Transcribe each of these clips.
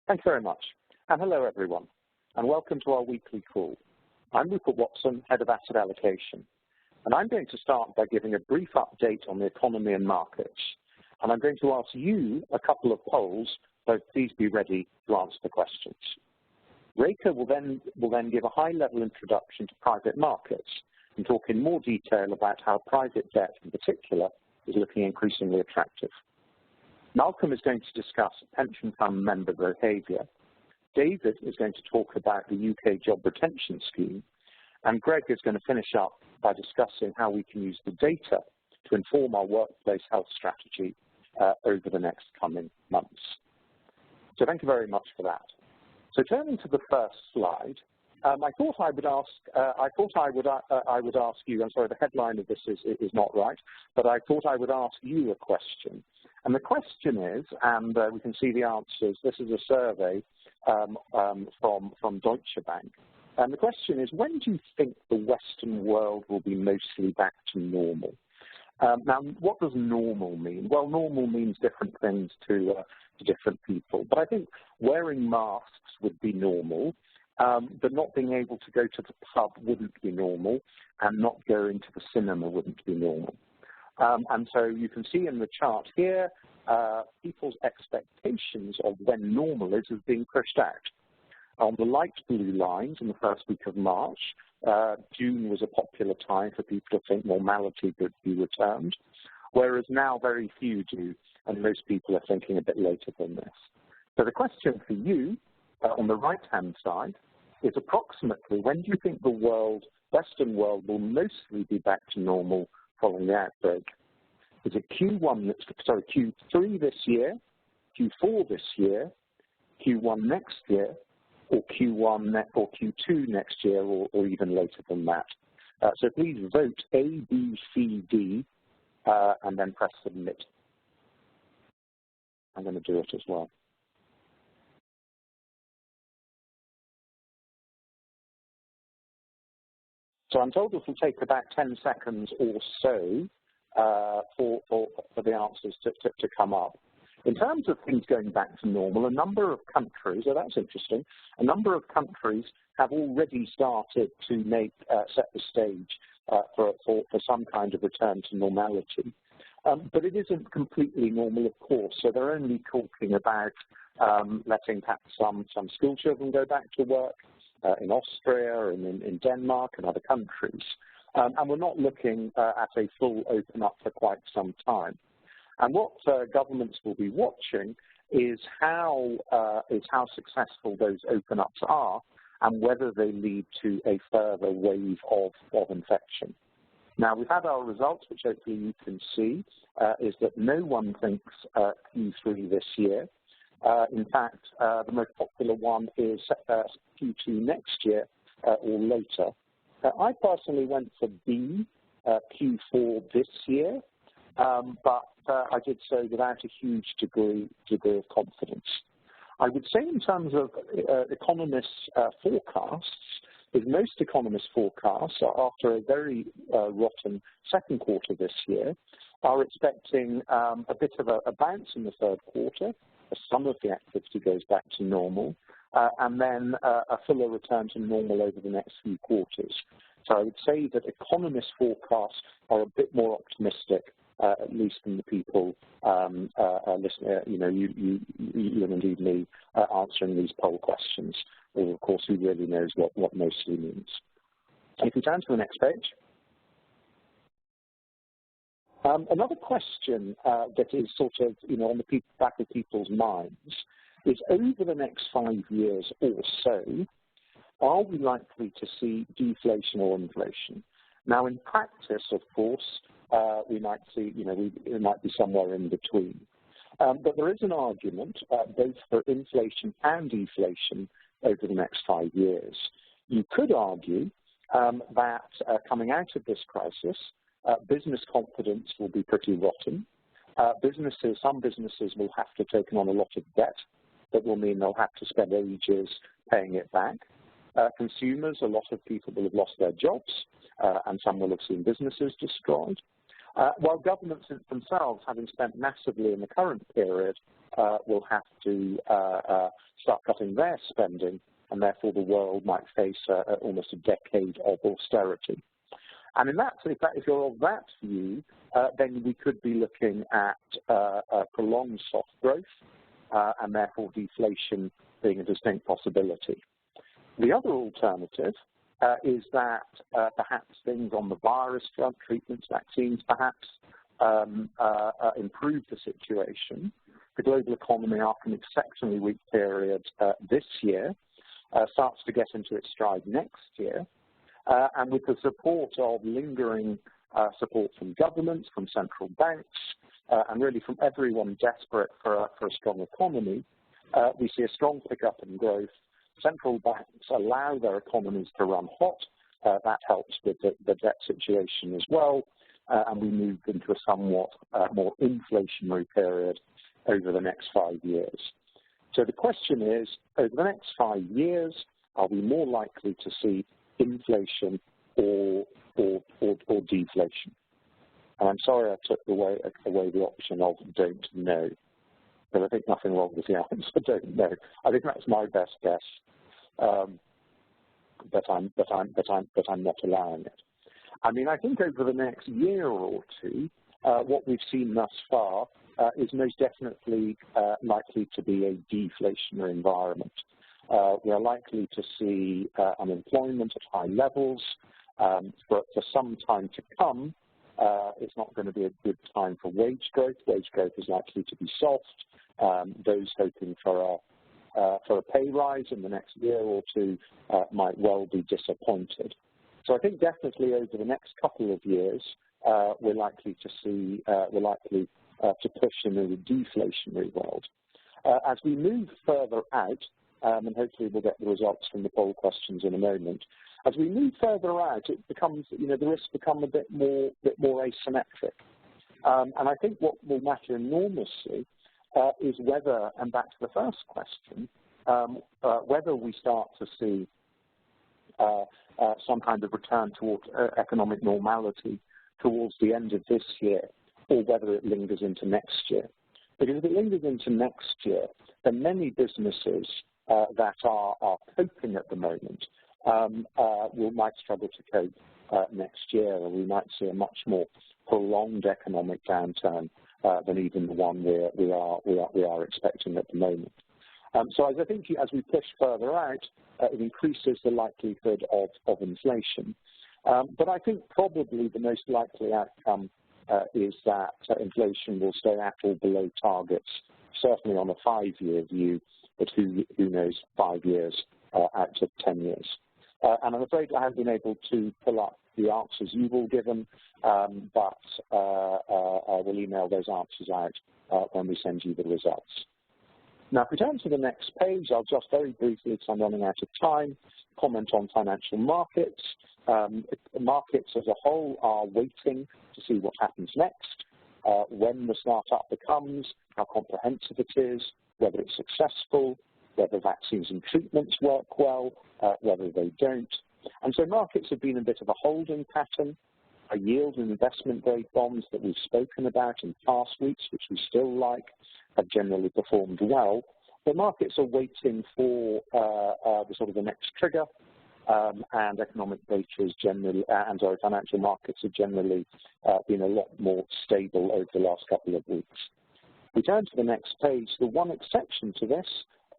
Thanks very much. And hello, everyone, and welcome to our weekly call. I'm Rupert Watson, Head of Asset Allocation, and I'm going to start by giving a brief update on the economy and markets. And I'm going to ask you a couple of polls, so please be ready to answer the questions. Reka will then give a high-level introduction to private markets and talk in more detail about how private debt in particular is looking increasingly attractive. Malcolm is going to discuss pension fund member behaviour. David is going to talk about the UK job retention scheme. And Greg is going to finish up by discussing how we can use the data to inform our workplace health strategy over the next coming months. So thank you very much for that. So turning to the first slide, I thought I would ask you. I'm sorry, the headline of this is not right, but I thought I would ask you a question. And the question is, and we can see the answers. This is a survey from Deutsche Bank. And the question is, when do you think the Western world will be mostly back to normal? Now, what does normal mean? Well, normal means different things to different people. But I think wearing masks would be normal, but not being able to go to the pub wouldn't be normal, and not going to the cinema wouldn't be normal. And so you can see in the chart here, people's expectations of when normal is being pushed out. On the light blue lines in the first week of March, June was a popular time for people to think normality would be returned, whereas now very few do, and most people are thinking a bit later than this. So the question for you on the right-hand side is approximately when do you think the Western world will mostly be back to normal following the outbreak? Is it Q3 this year, Q4 this year, Q1 next year, or Q2 next year, or even later than that? So please vote A, B, C, D, and then press submit. I'm going to do it as well. So I'm told this will take about 10 seconds or so for the answers to come up. In terms of things going back to normal, a number of countries, oh, that's interesting, a number of countries have already started to set the stage for some kind of return to normality. But it isn't completely normal, of course, so they're only talking about letting perhaps some school children go back to work, in Austria and in Denmark and other countries. And we're not looking at a full open up for quite some time. And what governments will be watching is how successful those open ups are and whether they lead to a further wave of infection. Now, we've had our results, which hopefully you can see, is that no one thinks Q3 this year. In fact, the most popular one is Q2 next year or later. I personally went for B, Q4 this year, but I did so without a huge degree of confidence. I would say in terms of economists' forecasts, is most economists' forecasts after a very rotten second quarter this year are expecting a bit of a bounce in the third quarter, as some of the activity goes back to normal, and then a fuller return to normal over the next few quarters. So I would say that economists' forecasts are a bit more optimistic, at least than the people listening, you and indeed me answering these poll questions, or of course who really knows what mostly means. If we turn to the next page. Another question that is sort of, on the back of people's minds is, over the next 5 years or so, are we likely to see deflation or inflation? Now, in practice, of course, we might see, it might be somewhere in between. But there is an argument both for inflation and deflation over the next 5 years. You could argue that coming out of this crisis, business confidence will be pretty rotten. Some businesses will have to take on a lot of debt. That will mean they'll have to spend ages paying it back. Consumers, a lot of people will have lost their jobs, and some will have seen businesses destroyed. While governments themselves, having spent massively in the current period, will have to start cutting their spending, and therefore the world might face almost a decade of austerity. And in that, if you're of that view, then we could be looking at prolonged soft growth, and therefore deflation being a distinct possibility. The other alternative is that perhaps things on the virus front, treatments, vaccines, perhaps improve the situation. The global economy, after an exceptionally weak period this year, starts to get into its stride next year. And with the support of lingering support from governments, from central banks, and really from everyone desperate for a strong economy, we see a strong pickup in growth. Central banks allow their economies to run hot. That helps with the debt situation as well, and we move into a somewhat more inflationary period over the next 5 years. So the question is, over the next 5 years, are we more likely to see inflation or deflation? And I'm sorry I took away the option of don't know, but I think nothing wrong with the answer, don't know. I think that's my best guess, but I'm not allowing it. I mean, I think over the next year or two, what we've seen thus far is most definitely likely to be a deflationary environment. We are likely to see unemployment at high levels, but for some time to come, it's not going to be a good time for wage growth. Wage growth is likely to be soft. Those hoping for a pay rise in the next year or two might well be disappointed. So I think definitely over the next couple of years, we're likely to see, to push in a deflationary world. As we move further out, and hopefully we'll get the results from the poll questions in a moment. As we move further out, it becomes, the risks become a bit more asymmetric. And I think what will matter enormously is whether, and back to the first question, whether we start to see some kind of return towards economic normality towards the end of this year, or whether it lingers into next year. Because if it lingers into next year, then many businesses that are coping at the moment might struggle to cope next year, and we might see a much more prolonged economic downturn than even the one we are expecting at the moment. So as I think as we push further out, it increases the likelihood of inflation. But I think probably the most likely outcome is that inflation will stay at or below targets, certainly on a 5-year view, but who knows 5 years out to 10 years. And I'm afraid I haven't been able to pull up the answers you've all given, but I will email those answers out when we send you the results. Now, if we turn to the next page, I'll just very briefly, because I'm running out of time, comment on financial markets. Markets as a whole are waiting to see what happens next, when the startup becomes, how comprehensive it is, whether it's successful, whether vaccines and treatments work well, whether they don't. And so markets have been a bit of a holding pattern. Our yield and investment-grade bonds that we've spoken about in past weeks, which we still like, have generally performed well. The markets are waiting for the next trigger, and economic data is generally, and our financial markets have generally been a lot more stable over the last couple of weeks. We turn to the next page. The one exception to this,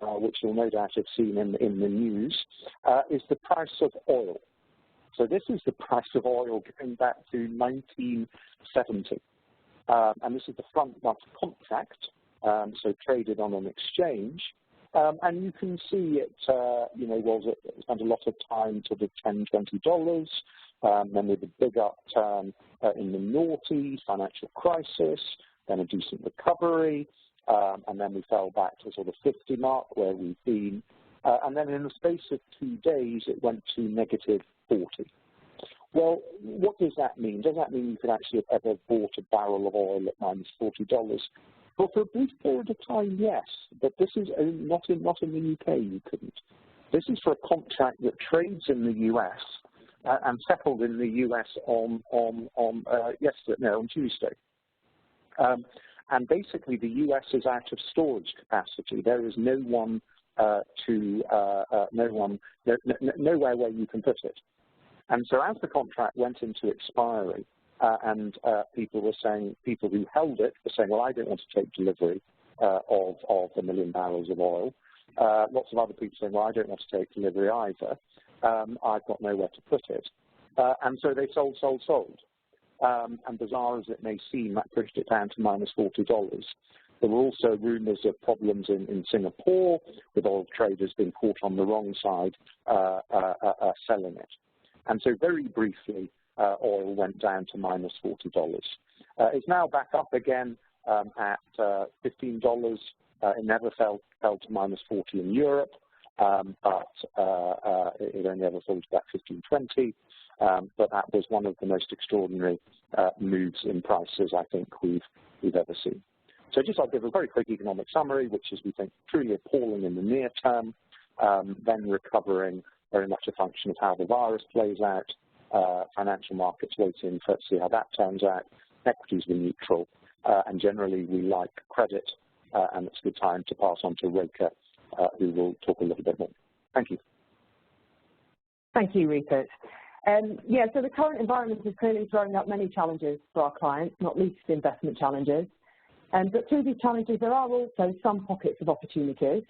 which you'll no doubt have seen in the news, is the price of oil. So this is the price of oil going back to 1970. And this is the front-month contract, so traded on an exchange. And you can see it, spent a lot of time to the $10, $20, then with a big upturn in the noughties, financial crisis, then a decent recovery, and then we fell back to sort of 50 mark where we've been. And then in the space of 2 days, it went to negative 40. Well, what does that mean? Does that mean you could actually have ever bought a barrel of oil at minus $40? Well, for a brief period of time, yes, but this is not in the UK, you couldn't. This is for a contract that trades in the US and settled in the US on Tuesday. And basically, the US is out of storage capacity. There is nowhere where you can put it. And so, as the contract went into expiry, and people who held it were saying, well, I don't want to take delivery of 1 million barrels of oil. Lots of other people saying, well, I don't want to take delivery either. I've got nowhere to put it. And so they sold. And bizarre as it may seem, that pushed it down to minus $40. There were also rumors of problems in Singapore, with oil traders being caught on the wrong side selling it. And so very briefly, oil went down to minus $40. It's now back up again at $15. It never fell to minus 40 in Europe, but it only ever fell to about 15.20. But that was one of the most extraordinary moves in prices I think we've ever seen. So I'll give a very quick economic summary, which is, we think, truly appalling in the near term, then recovering, very much a function of how the virus plays out, financial markets waiting to see how that turns out, equities were neutral, and generally we like credit, and it's a good time to pass on to Reka, who will talk a little bit more. Thank you. Thank you, Rupert. So the current environment is clearly throwing up many challenges for our clients, not least investment challenges. But through these challenges, there are also some pockets of opportunities,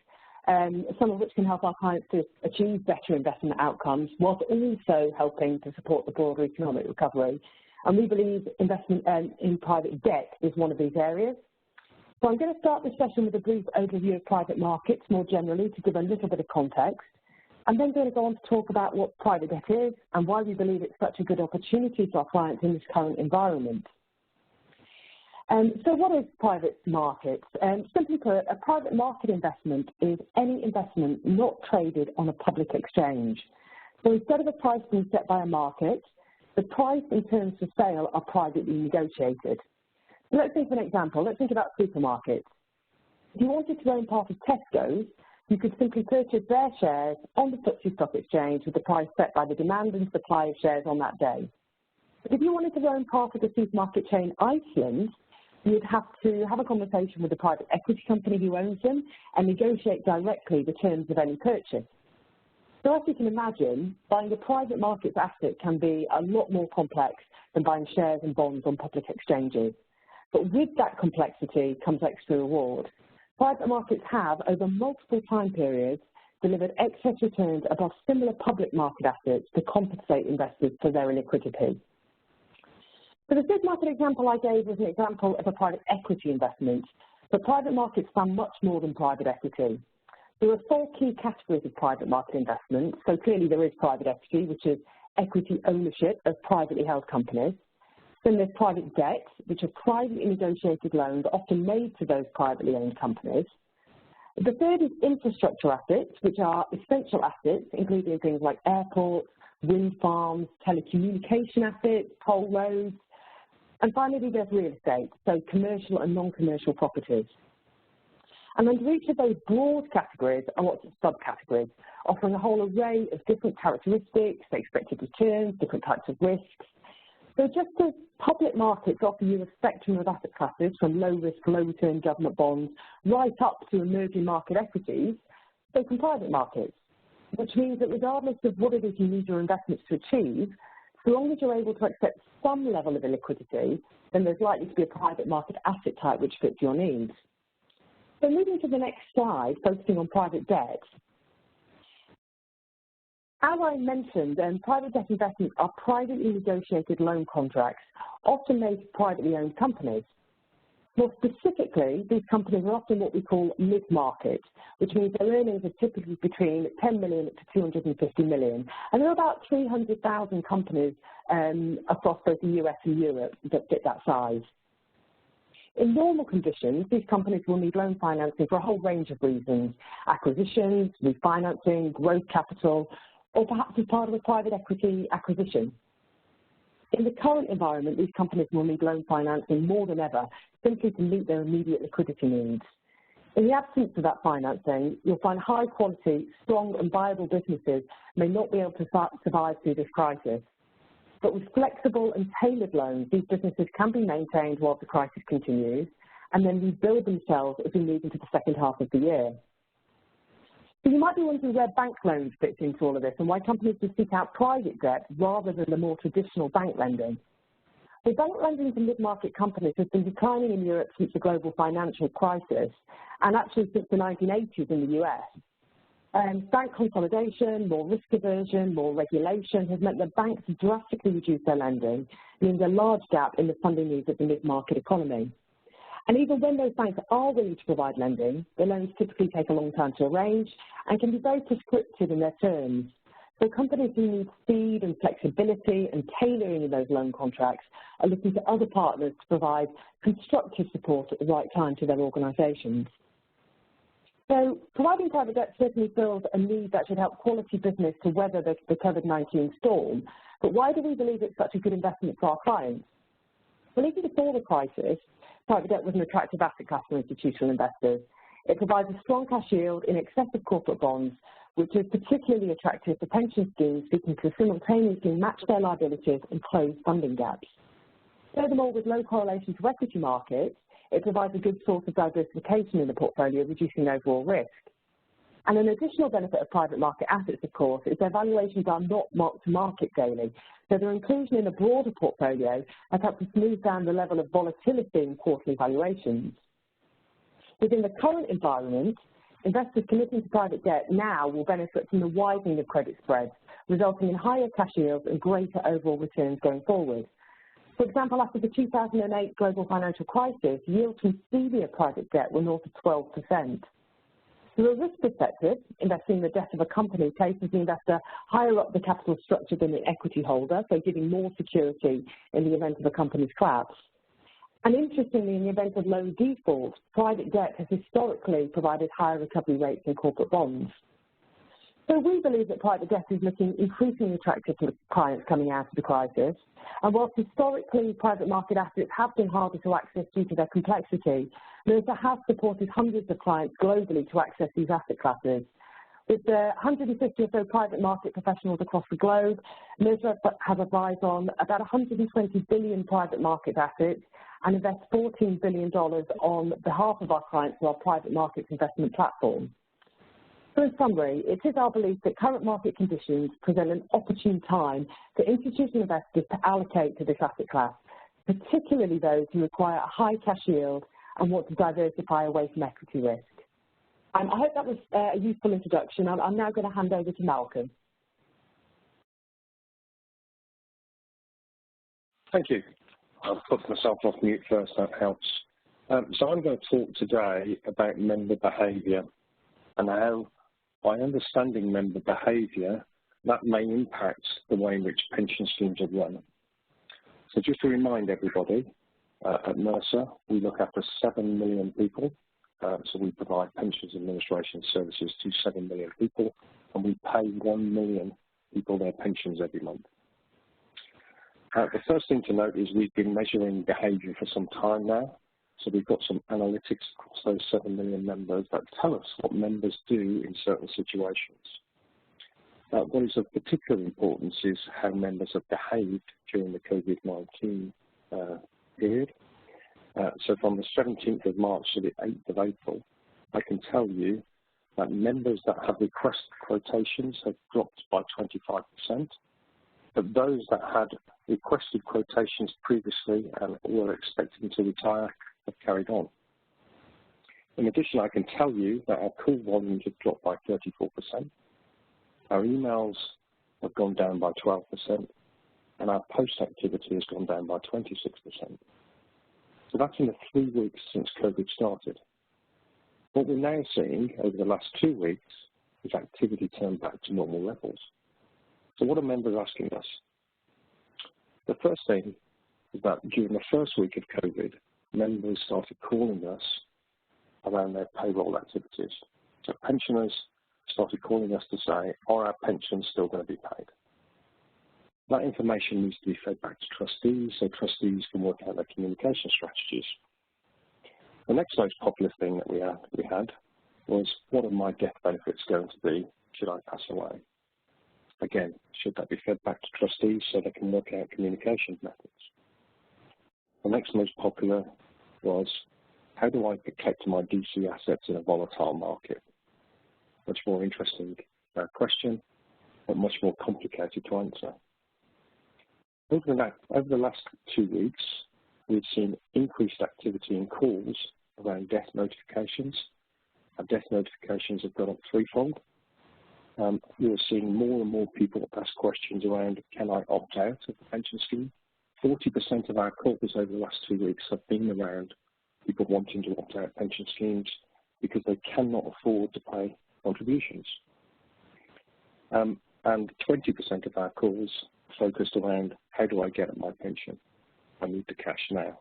some of which can help our clients to achieve better investment outcomes, whilst also helping to support the broader economic recovery. And we believe investment in private debt is one of these areas. So I'm going to start this session with a brief overview of private markets more generally to give a little bit of context. I'm then going to go on to talk about what private debt is and why we believe it's such a good opportunity for our clients in this current environment. So what is private markets? Simply put, a private market investment is any investment not traded on a public exchange. So instead of a price being set by a market, the price and terms for sale are privately negotiated. So let's think of an example. Let's think about supermarkets. If you wanted to own part of Tesco's, you could simply purchase their shares on the FTSE Stock Exchange with the price set by the demand and supply of shares on that day. But if you wanted to own part of the supermarket chain Iceland, you'd have to have a conversation with the private equity company who owns them and negotiate directly the terms of any purchase. So as you can imagine, buying a private markets asset can be a lot more complex than buying shares and bonds on public exchanges. But with that complexity comes extra reward. Private markets have, over multiple time periods, delivered excess returns above similar public market assets to compensate investors for their illiquidity. So the supermarket example I gave was an example of a private equity investment, but private markets span much more than private equity. There are 4 key categories of private market investments. So clearly there is private equity, which is equity ownership of privately held companies. Then there's private debt, which are privately negotiated loans often made to those privately owned companies. The third is infrastructure assets, which are essential assets, including things like airports, wind farms, telecommunication assets, toll roads. And finally, there's real estate, so commercial and non-commercial properties. And under each of those broad categories are lots of subcategories, offering a whole array of different characteristics, expected returns, different types of risks. So just as public markets offer you a spectrum of asset classes from low-risk, low-return government bonds right up to emerging market equities, so can private markets, which means that regardless of what it is you need your investments to achieve, so long as you're able to accept some level of illiquidity, then there's likely to be a private market asset type which fits your needs. So moving to the next slide, focusing on private debt. As I mentioned, private debt investments are privately negotiated loan contracts, often made to privately owned companies. More specifically, these companies are often what we call mid-market, which means their earnings are typically between 10 million to 250 million. And there are about 300,000 companies across both the US and Europe that fit that size. In normal conditions, these companies will need loan financing for a whole range of reasons: acquisitions, refinancing, growth capital, or perhaps as part of a private equity acquisition. In the current environment, these companies will need loan financing more than ever, simply to meet their immediate liquidity needs. In the absence of that financing, you'll find high-quality, strong and viable businesses may not be able to survive through this crisis. But with flexible and tailored loans, these businesses can be maintained while the crisis continues and then rebuild themselves as we move into the second half of the year. So you might be wondering where bank loans fit into all of this and why companies would seek out private debt rather than the more traditional bank lending. Well, bank lending to mid-market companies has been declining in Europe since the global financial crisis and actually since the 1980s in the US. Bank consolidation, more risk aversion, more regulation has meant that banks have drastically reduced their lending, meaning a large gap in the funding needs of the mid-market economy. And even when those banks are willing to provide lending, the loans typically take a long time to arrange and can be very prescriptive in their terms. So companies who need speed and flexibility and tailoring in those loan contracts are looking to other partners to provide constructive support at the right time to their organisations. So providing private debt certainly fills a need that should help quality business to weather the COVID-19 storm. But why do we believe it's such a good investment for our clients? Well, even before the crisis, private debt was an attractive asset class for institutional investors. It provides a strong cash yield in excess of corporate bonds, which is particularly attractive for pension schemes seeking to simultaneously match their liabilities and close funding gaps. Furthermore, with low correlation to equity markets, it provides a good source of diversification in the portfolio, reducing overall risk. And an additional benefit of private market assets, of course, is their valuations are not marked to market daily. So their inclusion in a broader portfolio has helped to smooth down the level of volatility in quarterly valuations. Within the current environment, investors committing to private debt now will benefit from the widening of credit spreads, resulting in higher cash yields and greater overall returns going forward. For example, after the 2008 global financial crisis, yields from senior private debt were north of 12%. From a risk perspective, investing in the debt of a company places the investor higher up the capital structure than the equity holder, so giving more security in the event of a company's collapse. And interestingly, in the event of loan default, private debt has historically provided higher recovery rates than corporate bonds. So we believe that private debt is looking increasingly attractive to clients coming out of the crisis. And whilst historically private market assets have been harder to access due to their complexity, Mercer has supported hundreds of clients globally to access these asset classes. With 150 or so private market professionals across the globe, Mercer has advised on about 120 billion private market assets and invest $14 billion on behalf of our clients through our private markets investment platform. So in summary, it is our belief that current market conditions present an opportune time for institutional investors to allocate to this asset class, particularly those who require a high cash yield and want to diversify away from equity risk. I hope that was a useful introduction. I'm now going to hand over to Malcolm. Thank you. I'll put myself off mute first, that helps. So I'm going to talk today about member behaviour and how, by understanding member behaviour, that may impact the way in which pension schemes are run. So just to remind everybody, at Mercer, we look after 7 million people. So we provide pensions administration services to 7 million people, and we pay 1 million people their pensions every month. The first thing to note is we've been measuring behaviour for some time now. So we've got some analytics across those 7 million members that tell us what members do in certain situations. What is of particular importance is how members have behaved during the COVID-19 period. So from the 17th of March to the 8th of April, I can tell you that members that have requested quotations have dropped by 25%, but those that had requested quotations previously and were expecting to retire have carried on. In addition, I can tell you that our call volumes have dropped by 34%, our emails have gone down by 12%, and our post activity has gone down by 26%. So that's in the 3 weeks since COVID started. What we're now seeing over the last 2 weeks is activity turned back to normal levels. So what are members asking us? The first thing is that during the first week of COVID, members started calling us around their payroll activities. So pensioners started calling us to say, are our pensions still going to be paid? That information needs to be fed back to trustees so trustees can work out their communication strategies. The next most popular thing that we had was, what are my death benefits going to be should I pass away? Again, should that be fed back to trustees so they can work out communication methods? The next most popular was, how do I protect my DC assets in a volatile market? Much more interesting question, but much more complicated to answer. Over the last 2 weeks, we've seen increased activity in calls around death notifications. Our death notifications have gone up threefold. We're seeing more and more people ask questions around, can I opt out of the pension scheme? 40% of our calls over the last 2 weeks have been around people wanting to opt out of pension schemes because they cannot afford to pay contributions. And 20% of our calls focused around, how do I get at my pension? I need the cash now.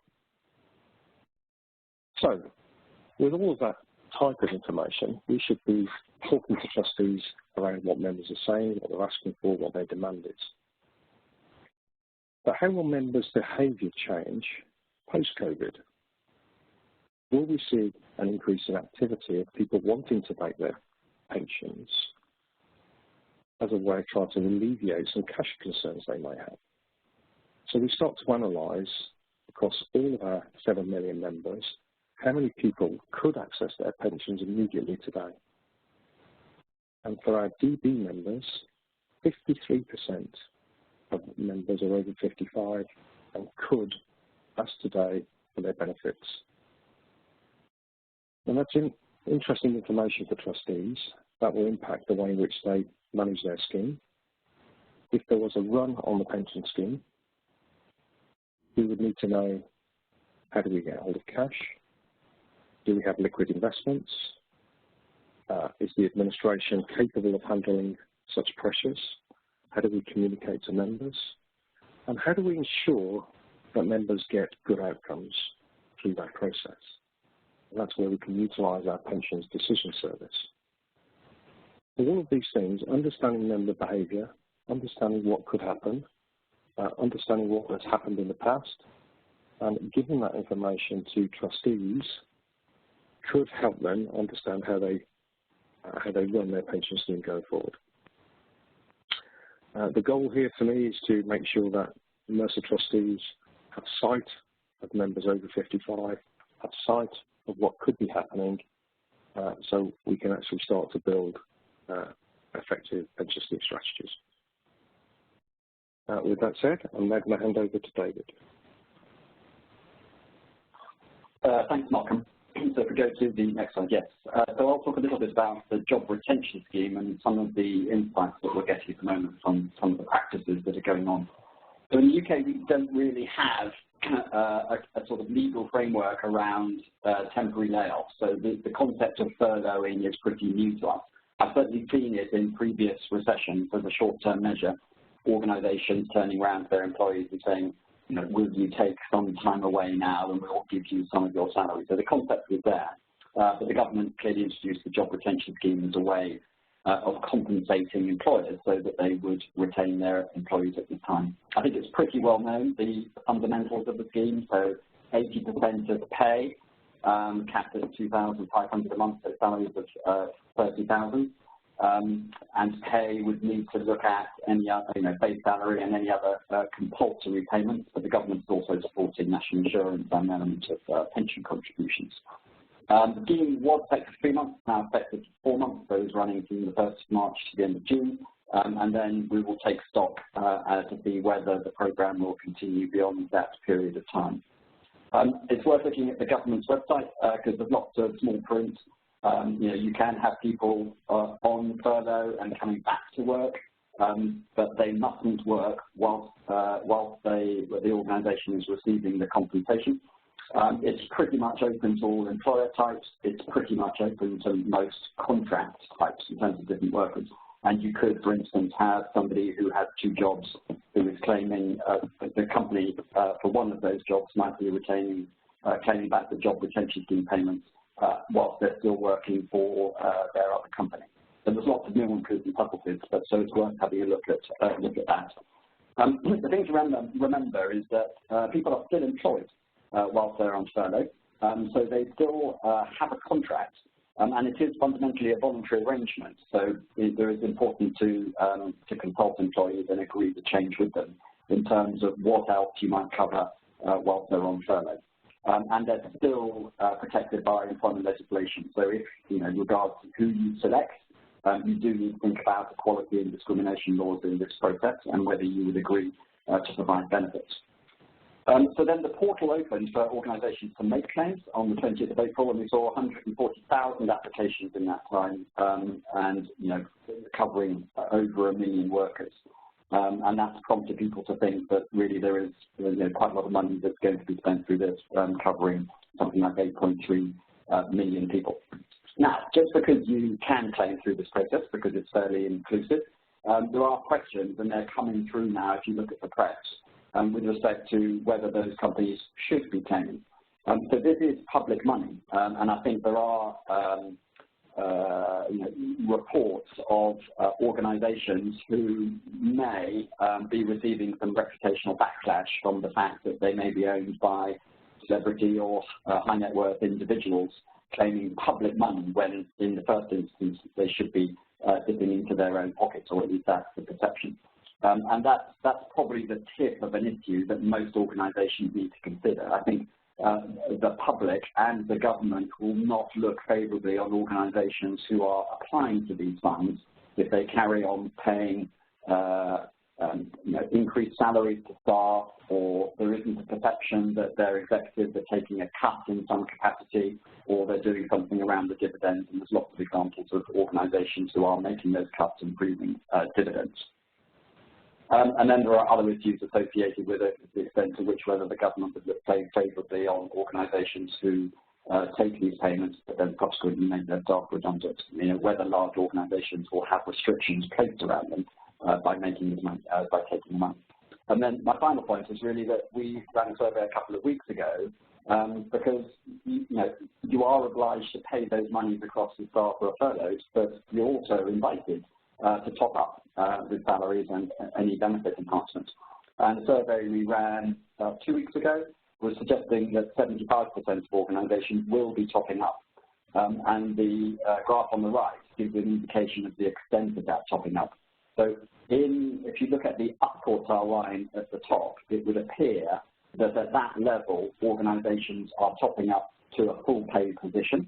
So, with all of that type of information, we should be talking to trustees around what members are saying, what they're asking for, what their demand is. But how will members' behaviour change post-COVID? Will we see an increase in activity of people wanting to make their pensions as a way of trying to alleviate some cash concerns they may have? So we start to analyse across all of our 7 million members how many people could access their pensions immediately today. And for our DB members, 53% of members are over 55 and could ask today for their benefits. And that's interesting information for trustees that will impact the way in which they manage their scheme. If there was a run on the pension scheme, we would need to know, how do we get hold of cash? Do we have liquid investments? Is the administration capable of handling such pressures? How do we communicate to members? And how do we ensure that members get good outcomes through that process? And that's where we can utilise our pensions decision service. So all of these things, understanding member behaviour, understanding what could happen, understanding what has happened in the past, and giving that information to trustees could help them understand how they run their pension scheme going forward. The goal here for me is to make sure that Mercer trustees have sight of members over 55, have sight of what could be happening, so we can actually start to build effective pension scheme strategies. With that said, I'm now going to hand over to David. Thanks, Malcolm. So if we go to the next slide, yes. So I'll talk a little bit about the job retention scheme and some of the insights that we're getting at the moment from some of the practices that are going on. So in the UK, we don't really have a sort of legal framework around temporary layoffs. So the concept of furloughing is pretty new to us. I've certainly seen it in previous recessions as a short-term measure, organisations turning around to their employees and saying, you know, will you take some time away now and we'll give you some of your salary. So the concept was there, but the government clearly introduced the job retention scheme as a way of compensating employers so that they would retain their employees at this time. I think it's pretty well known, the fundamentals of the scheme. So 80% of pay, capped at $2,500 a month, so salaries of $30,000. And pay would need to look at any other, base salary and any other compulsory payments, but the government's also supporting national insurance and elements of pension contributions. The scheme was effective for 3 months, now effective for 4 months, so it's running from the 1st of March to the end of June, and then we will take stock to see whether the programme will continue beyond that period of time. It's worth looking at the government's website because there's lots of small print. You can have people on furlough and coming back to work, but they mustn't work whilst the organisation is receiving the compensation. It's pretty much open to all employer types. It's pretty much open to most contract types in terms of different workers. And you could, for instance, have somebody who has 2 jobs who is claiming the company for one of those jobs might be claiming back the job retention scheme payments whilst they're still working for their other company. So there's lots of nuances and puzzles, but so it's worth having a look at that. The thing to remember is that people are still employed whilst they're on furlough. So they still have a contract, and it is fundamentally a voluntary arrangement. So it is important to consult employees and agree to change with them in terms of what else you might cover whilst they're on furlough. And they're still protected by employment legislation. So if, in regards to who you select, you do need to think about equality and discrimination laws in this process and whether you would agree to provide benefits. So then the portal opened for organisations to make claims on the 20th of April, and we saw 140,000 applications in that time, and covering over 1 million workers. And that's prompted people to think that really there is quite a lot of money that's going to be spent through this, covering something like 8.3 million people. Now, just because you can claim through this process, because it's fairly inclusive, there are questions, and they're coming through now if you look at the press, with respect to whether those companies should be claiming. So this is public money, and I think there are reports of organisations who may be receiving some reputational backlash from the fact that they may be owned by celebrity or high net worth individuals claiming public money when in the first instance they should be dipping into their own pockets, or at least that's the perception. And that's probably the tip of an issue that most organisations need to consider. I think the public and the government will not look favourably on organisations who are applying to these funds if they carry on paying increased salaries to staff, or there isn't a perception that their executives are taking a cut in some capacity, or they're doing something around the dividends. And there's lots of examples of organisations who are making those cuts and freezing dividends. And then there are other issues associated with it, the extent to which whether the government would look favourably on organisations who take these payments but then subsequently make their staff redundant. Whether large organisations will have restrictions placed around them by making this money, by taking the money. And then my final point is really that we ran a survey a couple of weeks ago because you are obliged to pay those monies across the staff who are furloughed, but you're also invited to top up with salaries and any benefit enhancements. And the survey we ran 2 weeks ago was suggesting that 75% of organisations will be topping up. And the graph on the right gives an indication of the extent of that topping up. So if you look at the up quartile line at the top, it would appear that at that level, organisations are topping up to a full pay position.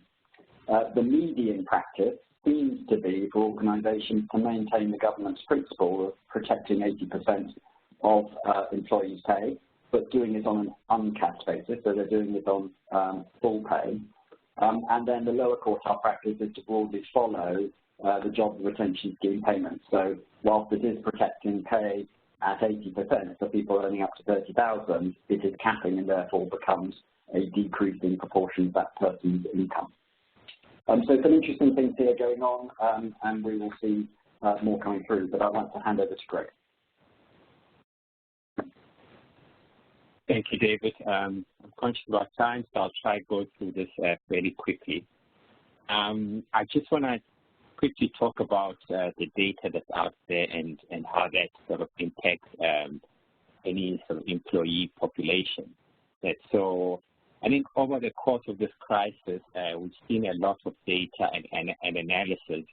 The median practice seems to be for organisations to maintain the government's principle of protecting 80% of employees' pay, but doing it on an uncapped basis, so they're doing it on full pay. And then the lower quartile practice is to broadly follow the job retention scheme payments. So whilst it is protecting pay at 80% for people earning up to 30,000, it is capping and therefore becomes a decreasing proportion of that person's income. So some interesting things here going on, and we will see more coming through, but I'd like to hand over to Greg. Thank you, David. I'm conscious of our time, so I'll try to go through this fairly quickly. I just want to quickly talk about the data that's out there and how that sort of impacts any sort of employee population. So I think over the course of this crisis, we've seen a lot of data and analysis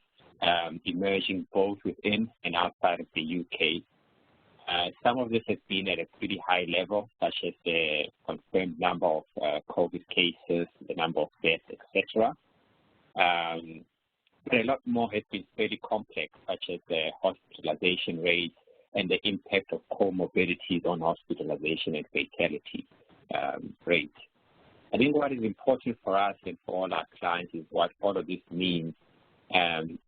emerging both within and outside of the UK. Some of this has been at a pretty high level, such as the confirmed number of COVID cases, the number of deaths, etc. But a lot more has been fairly complex, such as the hospitalization rate and the impact of comorbidities on hospitalization and fatality rate. I think what is important for us and for all our clients is what all of this means, and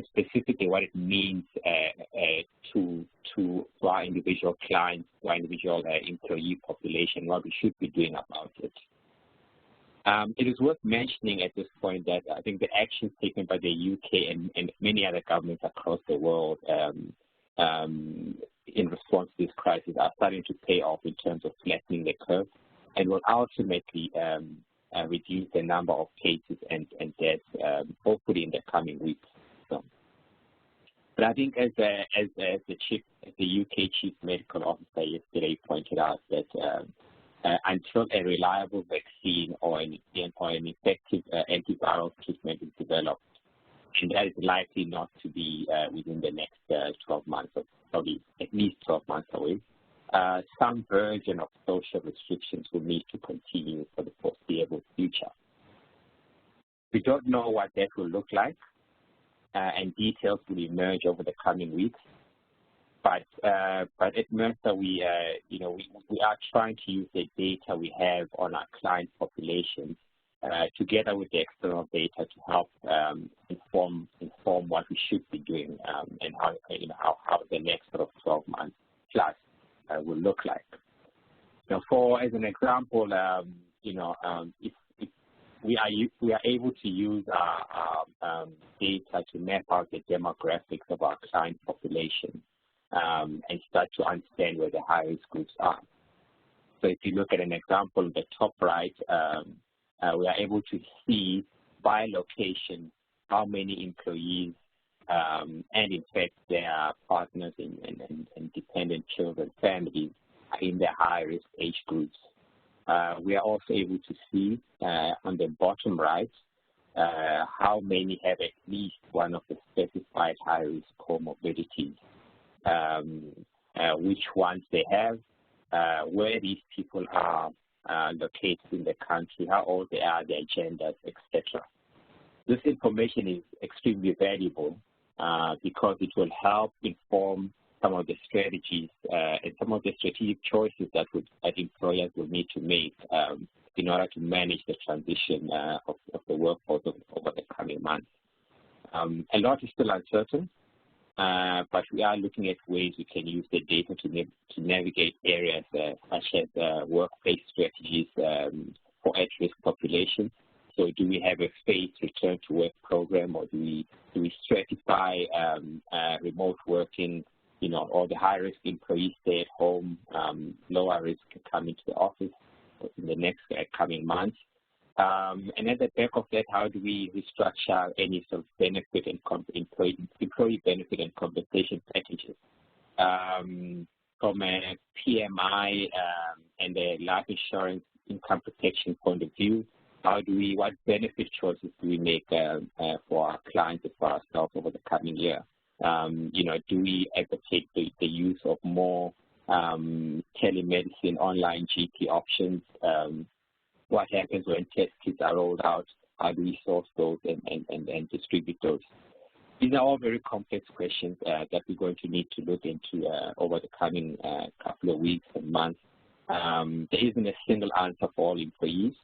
specifically what it means to our individual clients, to our individual employee population, what we should be doing about it. It is worth mentioning at this point that I think the actions taken by the UK and many other governments across the world in response to this crisis are starting to pay off in terms of flattening the curve, and will ultimately reduce the number of cases and deaths, hopefully in the coming weeks. So, but I think as the UK Chief Medical Officer yesterday pointed out that until a reliable vaccine or an effective antiviral treatment is developed. And that is likely not to be within the next 12 months, or probably at least 12 months away. Some version of social restrictions will need to continue for the foreseeable future. We don't know what that will look like, and details will emerge over the coming weeks. But at Mercer, we are trying to use the data we have on our client populations together with the external data to help inform what we should be doing and how the next sort of 12 months plus will look like. Now, as an example, if we are able to use our data to map out the demographics of our client population and start to understand where the high-risk groups are. So if you look at an example, the top right, we are able to see by location how many employees and, in fact, their partners and dependent children, families are in the high-risk age groups. We are also able to see on the bottom right how many have at least one of the specified high-risk comorbidities, which ones they have, where these people are located in the country, how old they are, their genders, etc. This information is extremely valuable because it will help inform some of the strategies and some of the strategic choices that employers will need to make in order to manage the transition of the workforce over the coming months. A lot is still uncertain, but we are looking at ways we can use the data to navigate areas such as workplace strategies for at-risk populations. So do we have a phased return to work program, or do we stratify remote working, or the high-risk employees stay at home, lower risk coming to the office in the next coming months? And at the back of that, how do we restructure any sort of benefit and employee benefit and compensation packages? From a PMI and a life insurance income protection point of view, what benefit choices do we make for our clients and for ourselves over the coming year? Do we advocate the use of more telemedicine, online GP options? What happens when test kits are rolled out? How do we source those and distribute those? These are all very complex questions that we're going to need to look into over the coming couple of weeks and months. There isn't a single answer for all employees,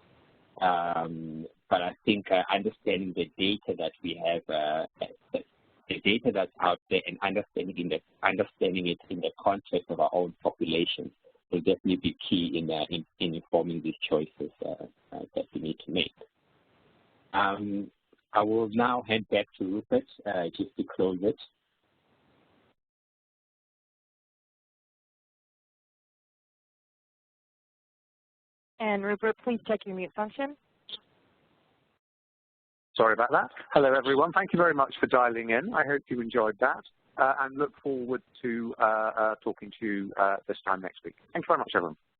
but I think understanding the data that we have, the data that's out there, and understanding it in the context of our own population will definitely be key in informing these choices that we need to make. I will now hand back to Rupert just to close it. And Rupert, please check your mute function. Sorry about that. Hello, everyone. Thank you very much for dialing in. I hope you enjoyed that and look forward to talking to you this time next week. Thank you very much, everyone.